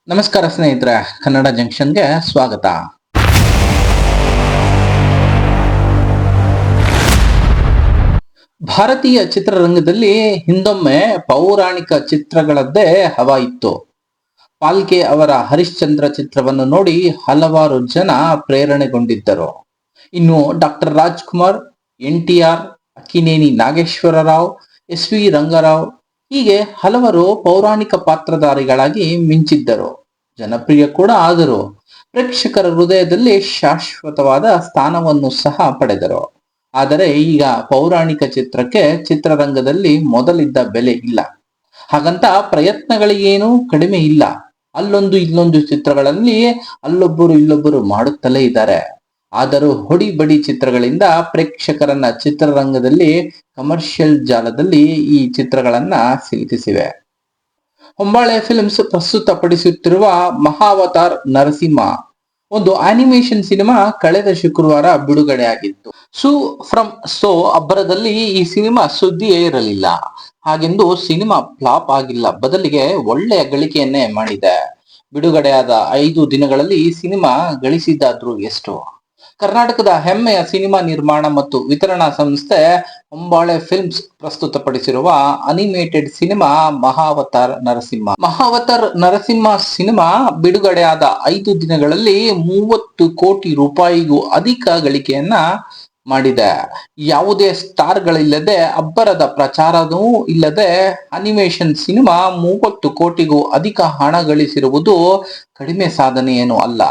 ನಮಸ್ಕಾರ ಸ್ನೇಹಿತರೆ, ಕನ್ನಡ ಜಂಕ್ಷನ್ಗೆ ಸ್ವಾಗತ. ಭಾರತೀಯ ಚಿತ್ರರಂಗದಲ್ಲಿ ಹಿಂದೊಮ್ಮೆ ಪೌರಾಣಿಕ ಚಿತ್ರಗಳದ್ದೇ ಹವಾ ಇತ್ತು. ಪಾಲ್ಕೆ ಅವರ ಹರಿಶ್ಚಂದ್ರ ಚಿತ್ರವನ್ನು ನೋಡಿ ಹಲವಾರು ಜನ ಪ್ರೇರಣೆಗೊಂಡಿದ್ದರು. ಇನ್ನು doctor Rajkumar, NTR, Akkineni Nageswara Rao, SV Rangarao ಹೀಗೆ ಹಲವರು ಪೌರಾಣಿಕ ಪಾತ್ರಧಾರಿಗಳಾಗಿ ಮಿಂಚಿದ್ದರು. ಜನಪ್ರಿಯ ಕೂಡ ಆದರು. ಪ್ರೇಕ್ಷಕರ ಹೃದಯದಲ್ಲಿ ಶಾಶ್ವತವಾದ ಸ್ಥಾನವನ್ನು ಸಹ ಪಡೆದರು. ಆದರೆ ಈಗ ಪೌರಾಣಿಕ ಚಿತ್ರಕ್ಕೆ ಚಿತ್ರರಂಗದಲ್ಲಿ ಮೊದಲಿದ್ದ ಬೆಲೆ ಇಲ್ಲ. ಹಾಗಂತ ಪ್ರಯತ್ನಗಳಿಗೇನು ಕಡಿಮೆ ಇಲ್ಲ. ಅಲ್ಲೊಂದು ಇಲ್ಲೊಂದು ಚಿತ್ರಗಳಲ್ಲಿ ಅಲ್ಲೊಬ್ಬರು ಇಲ್ಲೊಬ್ಬರು ಮಾಡುತ್ತಲೇ ಇದ್ದಾರೆ. ಆದರೂ ಹೊಡಿ ಬಡಿ ಚಿತ್ರಗಳಿಂದ ಪ್ರೇಕ್ಷಕರನ್ನ ಚಿತ್ರರಂಗದಲ್ಲಿ ಕಮರ್ಷಿಯಲ್ ಜಾಲದಲ್ಲಿ ಈ ಚಿತ್ರಗಳನ್ನ ಸಿಲುಕಿಸಿವೆ. ಹೊಂಬಾಳೆ ಫಿಲ್ಮ್ಸ್ ಪ್ರಸ್ತುತಪಡಿಸುತ್ತಿರುವ ಮಹಾವತಾರ್ ನರಸಿಂಹ ಒಂದು ಅನಿಮೇಷನ್ ಸಿನಿಮಾ ಕಳೆದ ಶುಕ್ರವಾರ ಬಿಡುಗಡೆಯಾಗಿತ್ತು. ಸು ಫ್ರಮ್ ಸೋ ಅಬ್ಬರದಲ್ಲಿ ಈ ಸಿನಿಮಾ ಸುದ್ದಿಯೇ ಇರಲಿಲ್ಲ. ಹಾಗೆಂದು ಸಿನಿಮಾ ಫ್ಲಾಪ್ ಆಗಿಲ್ಲ, ಬದಲಿಗೆ ಒಳ್ಳೆಯ ಗಳಿಕೆಯನ್ನೇ ಮಾಡಿದೆ. ಬಿಡುಗಡೆಯಾದ 5 ದಿನಗಳಲ್ಲಿ ಈ ಸಿನಿಮಾ ಗಳಿಸಿದ್ದಾದ್ರೂ ಎಷ್ಟು? ಕರ್ನಾಟಕದ ಹೆಮ್ಮೆಯ ಸಿನಿಮಾ ನಿರ್ಮಾಣ ಮತ್ತು ವಿತರಣಾ ಸಂಸ್ಥೆ ಹೊಂಬಾಳೆ ಫಿಲ್ಮ್ಸ್ ಪ್ರಸ್ತುತಪಡಿಸಿರುವ animated cinema Mahavatar Narasimha cinema ಬಿಡುಗಡೆಯಾದ 5 ದಿನಗಳಲ್ಲಿ 30 ಕೋಟಿ ರೂಪಾಯಿಗೂ ಅಧಿಕ ಗಳಿಕೆಯನ್ನ ಮಾಡಿದೆ. ಯಾವುದೇ ಸ್ಟಾರ್ಗಳಿಲ್ಲದೆ, ಅಬ್ಬರದ ಪ್ರಚಾರವೂ ಇಲ್ಲದೆ ಅನಿಮೇಷನ್ ಸಿನಿಮಾ 30 ಕೋಟಿಗೂ ಅಧಿಕ ಹಣ ಗಳಿಸಿರುವುದು ಕಡಿಮೆ ಸಾಧನೆ ಏನೂ ಅಲ್ಲ.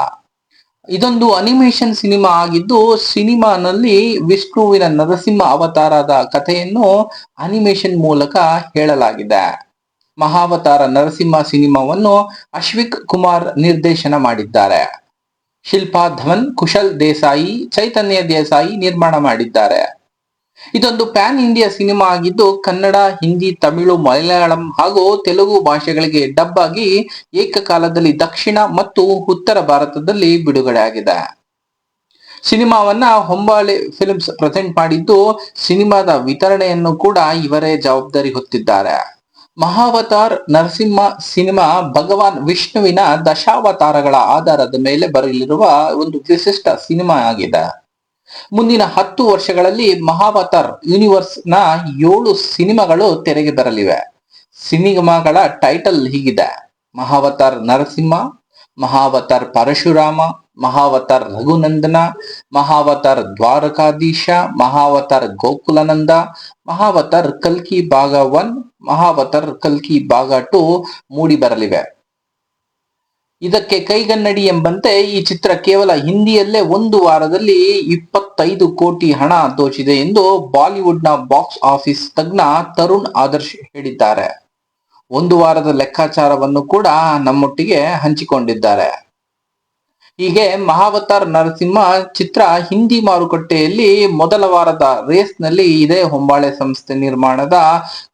ಇದೊಂದು ಅನಿಮೇಷನ್ ಸಿನಿಮಾ ಆಗಿದ್ದು, ಸಿನಿಮಾನಲ್ಲಿ ವಿಷ್ಣುವಿನ ನರಸಿಂಹ ಅವತಾರದ ಕಥೆಯನ್ನು ಅನಿಮೇಷನ್ ಮೂಲಕ ಹೇಳಲಾಗಿದೆ. ಮಹಾವತಾರ ನರಸಿಂಹ ಸಿನಿಮಾವನ್ನು ಅಶ್ವಿಕ್ ಕುಮಾರ್ ನಿರ್ದೇಶನ ಮಾಡಿದ್ದಾರೆ. ಶಿಲ್ಪಾ ಧವನ್, ಕುಶಲ್ ದೇಸಾಯಿ, ಚೈತನ್ಯ ದೇಸಾಯಿ ನಿರ್ಮಾಣ ಮಾಡಿದ್ದಾರೆ. ಇದೊಂದು ಪ್ಯಾನ್ ಇಂಡಿಯಾ ಸಿನಿಮಾ ಆಗಿದ್ದು, ಕನ್ನಡ, ಹಿಂದಿ, ತಮಿಳು, ಮಲಯಾಳಂ ಹಾಗೂ ತೆಲುಗು ಭಾಷೆಗಳಿಗೆ ಡಬ್ ಆಗಿ ಏಕಕಾಲದಲ್ಲಿ ದಕ್ಷಿಣ ಮತ್ತು ಉತ್ತರ ಭಾರತದಲ್ಲಿ ಬಿಡುಗಡೆಯಾಗಿದೆ. ಸಿನಿಮಾವನ್ನ ಹೊಂಬಾಳೆ ಫಿಲ್ಮ್ಸ್ ಪ್ರೆಸೆಂಟ್ ಮಾಡಿದ್ದು, ಸಿನಿಮಾದ ವಿತರಣೆಯನ್ನು ಕೂಡ ಇವರೇ ಜವಾಬ್ದಾರಿ ಹೊತ್ತಿದ್ದಾರೆ. ಮಹಾವತಾರ್ ನರಸಿಂಹ ಸಿನಿಮಾ ಭಗವಾನ್ ವಿಷ್ಣುವಿನ ದಶಾವತಾರಗಳ ಆಧಾರದ ಮೇಲೆ ಬರಲಿರುವ ಒಂದು ವಿಶಿಷ್ಟ ಸಿನಿಮಾ ಆಗಿದೆ. ಮುಂದಿನ 10 ವರ್ಷಗಳಲ್ಲಿ ಮಹಾವತಾರ್ ಯೂನಿವರ್ಸ್ ನ 7 ಸಿನಿಮಾಗಳು ತೆರೆಗೆ ಬರಲಿವೆ. ಸಿನಿಮಾಗಳ ಟೈಟಲ್ ಹೀಗಿದೆ: ಮಹಾವತಾರ್ ನರಸಿಂಹ, ಮಹಾವತಾರ್ ಪರಶುರಾಮ, ಮಹಾವತಾರ್ ರಘುನಂದನ, ಮಹಾವತಾರ್ ದ್ವಾರಕಾಧೀಶ, ಮಹಾವತಾರ್ ಗೋಕುಲಾನಂದ, ಮಹಾವತಾರ್ ಕಲ್ಕಿ ಭಾಗ 1, ಮಹಾವತಾರ್ ಕಲ್ಕಿ ಭಾಗ 2 ಮೂಡಿ ಬರಲಿವೆ. ಇದಕ್ಕೆ ಕೈಗನ್ನಡಿ ಎಂಬಂತೆ ಈ ಚಿತ್ರ ಕೇವಲ ಹಿಂದಿಯಲ್ಲೇ 1 ವಾರದಲ್ಲಿ 25 ಕೋಟಿ ಹಣ ದೋಚಿದೆ ಎಂದು ಬಾಲಿವುಡ್ನ ಬಾಕ್ಸ್ ಆಫೀಸ್ ತಜ್ಞ ತರುಣ್ ಆದರ್ಶ್ ಹೇಳಿದ್ದಾರೆ. 1 ವಾರದ ಲೆಕ್ಕಾಚಾರವನ್ನು ಕೂಡ ನಮ್ಮೊಟ್ಟಿಗೆ ಹಂಚಿಕೊಂಡಿದ್ದಾರೆ. ಹೀಗೆ ಮಹಾವತಾರ್ ನರಸಿಂಹ ಚಿತ್ರ ಹಿಂದಿ ಮಾರುಕಟ್ಟೆಯಲ್ಲಿ ಮೊದಲ ವಾರದ ರೇಸ್ನಲ್ಲಿ ಇದೇ ಹೊಂಬಾಳೆ ಸಂಸ್ಥೆ ನಿರ್ಮಾಣದ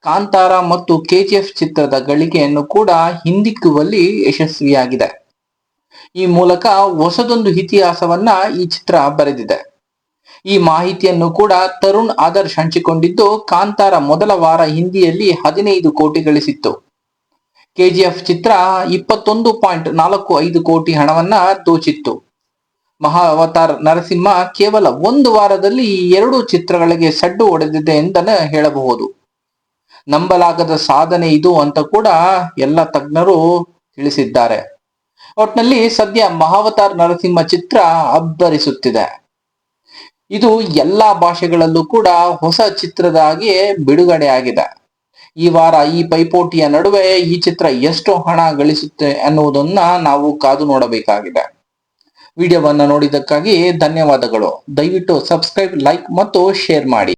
ಕಾಂತಾರ ಮತ್ತು KGF ಚಿತ್ರದ ಗಳಿಕೆಯನ್ನು ಕೂಡ ಹಿಂದಿಕ್ಕುವಲ್ಲಿ ಯಶಸ್ವಿಯಾಗಿದೆ. ಈ ಮೂಲಕ ಹೊಸದೊಂದು ಇತಿಹಾಸವನ್ನ ಈ ಚಿತ್ರ ಬರೆದಿದೆ. ಈ ಮಾಹಿತಿಯನ್ನು ಕೂಡ ತರುಣ್ ಆದರ್ಶ್ ಹಂಚಿಕೊಂಡಿದ್ದು, ಕಾಂತಾರ ಮೊದಲ ವಾರ ಹಿಂದಿಯಲ್ಲಿ 15 ಕೋಟಿ ಗಳಿಸಿತ್ತು. KGF ಚಿತ್ರ 21.45 ಕೋಟಿ ಹಣವನ್ನ ದೋಚಿತ್ತು. ಮಹಾವತಾರ್ ನರಸಿಂಹ ಕೇವಲ 1 ವಾರದಲ್ಲಿ 2 ಚಿತ್ರಗಳಿಗೆ ಸಡ್ಡು ಹೊಡೆದಿದೆ ಎಂದನೇ ಹೇಳಬಹುದು. ನಂಬಲಾಗದ ಸಾಧನೆ ಇದು ಅಂತ ಕೂಡ ಎಲ್ಲ ತಜ್ಞರು ತಿಳಿಸಿದ್ದಾರೆ. ಒಟ್ನಲ್ಲಿ ಸದ್ಯ ಮಹಾವತಾರ್ ನರಸಿಂಹ ಚಿತ್ರ ಅಬ್ಬರಿಸುತ್ತಿದೆ. ಇದು ಎಲ್ಲಾ ಭಾಷೆಗಳಲ್ಲೂ ಕೂಡ ಹೊಸ ಚಿತ್ರದಾಗಿ ಬಿಡುಗಡೆಯಾಗಿದೆ. ಈ ವಾರ ಈ ಪೈಪೋಟಿಯ ನಡುವೆ ಈ ಚಿತ್ರ ಎಷ್ಟು ಹಣ ಗಳಿಸುತ್ತೆ ಅನ್ನುವುದನ್ನ ನಾವು ಕಾದು ನೋಡಬೇಕಾಗಿದೆ. ವಿಡಿಯೋವನ್ನ ನೋಡಿದ್ದಕ್ಕಾಗಿ ಧನ್ಯವಾದಗಳು. ದಯವಿಟ್ಟು ಸಬ್ಸ್ಕ್ರೈಬ್, ಲೈಕ್ ಮತ್ತು ಶೇರ್ ಮಾಡಿ.